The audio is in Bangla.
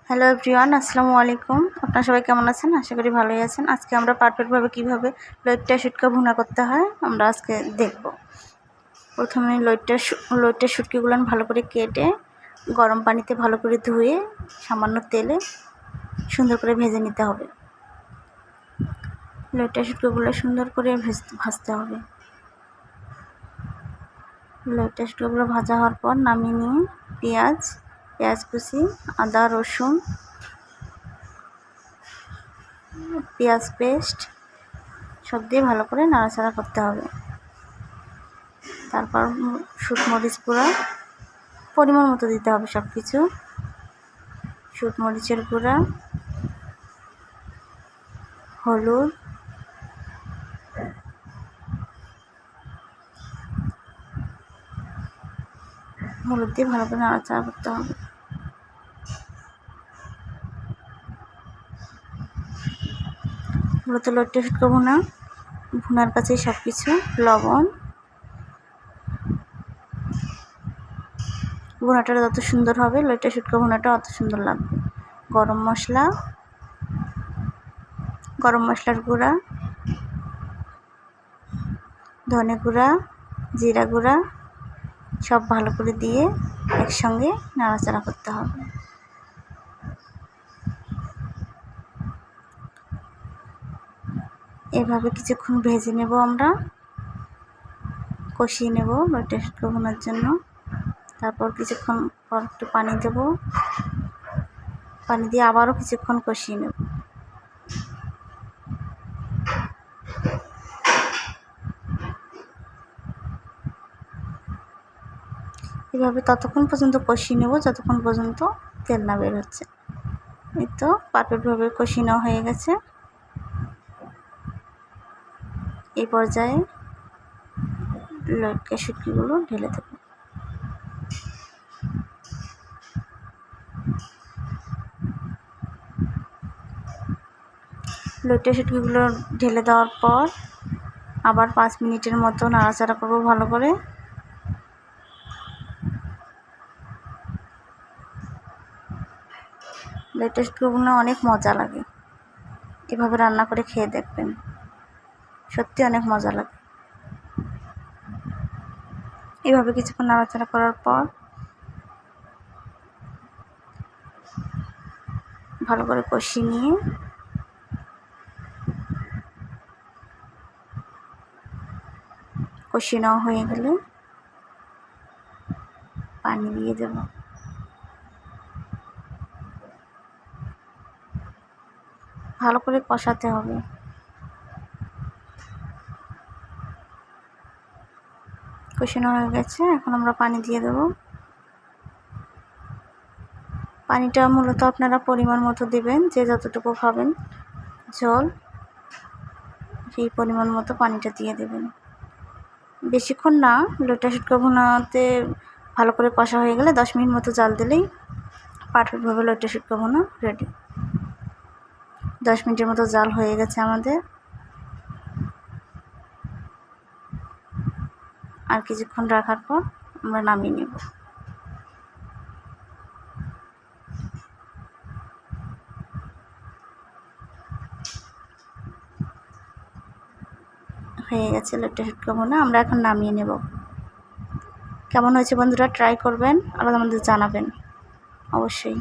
হ্যালো এভরিওয়ান, আসসালামু আলাইকুম। আপনারা সবাই কেমন আছেন? আশা করি ভালোই আছেন। আজকে আমরা পারফেক্টভাবে কীভাবে লইট্টা শুটকা ভুনা করতে হয় আমরা আজকে দেখব। প্রথমে লইট্টা শুটকিগুলো ভালো করে কেটে গরম পানিতে ভালো করে ধুয়ে সামান্য তেলে সুন্দর করে ভেজে নিতে হবে। লইট্টা শুটকিগুলো সুন্দর করে ভাজতে হবে। লইট্টা শুটকিগুলো ভাজা হওয়ার পর নামিয়ে নিয়ে পেঁয়াজ কুচি, আদা রসুন, পেঁয়াজ পেস্ট সব দিয়ে ভালো করে নাড়াচাড়া করতে হবে। তারপর শুকমরিচ গুঁড়া পরিমাণ মতো দিতে হবে। সব কিছু শুকমরিচের গুঁড়া, হলুদ, দিয়ে ভালো করে নাড়াচাড়া করতে হবে। মূলত লইট্টা শুটকা ভুনার কাছেই সব কিছু। লবণ, ভুনাটা যত সুন্দর হবে লইট্টা শুটকা ভুনাটা অত সুন্দর লাগবে। গরম মশলার গুঁড়া, ধনে গুঁড়া, জিরা গুঁড়া সব ভালো করে দিয়ে একসঙ্গে নাড়াচাড়া করতে হবে। এভাবে কিছুক্ষণ ভেজে নেব, আমরা কষিয়ে নেব লইট্টা শুটকা ভুনার জন্য। তারপর কিছুক্ষণ পর একটু পানি দেব, পানি দিয়ে আবারও কিছুক্ষণ কষিয়ে নেব। এভাবে ততক্ষণ পর্যন্ত কষিয়ে নেব যতক্ষণ পর্যন্ত তেল না বের হচ্ছে। এই তো পারফেক্টভাবে কষিয়ে নেওয়া হয়ে গেছে। এই পর্যায়ে লইট্টা শুটকিগুলো ঢেলে দেব। লইট্টা শুটকিগুলো ঢেলে দেওয়ার পর আবার 5 মিনিটের মতো নাড়াচাড়া করব ভালো করে। লইট্টা শুটকিগুলো অনেক মজা লাগে, এভাবে রান্না করে খেয়ে দেখবেন, সত্যি অনেক মজা লাগে। এভাবে কিছুক্ষণ নাড়াচাড়া করার পর ভালো করে কষিয়ে নিয়ে কষিয়ে নেওয়া হয়ে গেলে পানি দিয়ে দেব। ভালো করে কষাতে হবে। কষানো হয়ে গেছে, এখন আমরা পানি দিয়ে দেব। পানিটা মূলত আপনারা পরিমাণ মতো দেবেন, যে যতটুকু খাবেন ঝোল সেই পরিমাণ মতো পানিটা দিয়ে দেবেন। বেশিক্ষণ না, লইট্টা শুটকা ভুনাতে ভালো করে কষা হয়ে গেলে 10 মিনিট মতো জাল দিলেই পারফেক্টভাবে লইট্টা শুটকা ভুনা রেডি। 10 মিনিটের মতো জাল হয়ে গেছে আমাদের। আর কিছুক্ষণ রাখার পর আমরা নামিয়ে নেব। হয়ে গেছে লইট্টা শুটকা ভুনা, আমরা এখন নামিয়ে নেব। কেমন হয়েছে বন্ধুরা, ট্রাই করবেন আর আমাদের জানাবেন অবশ্যই।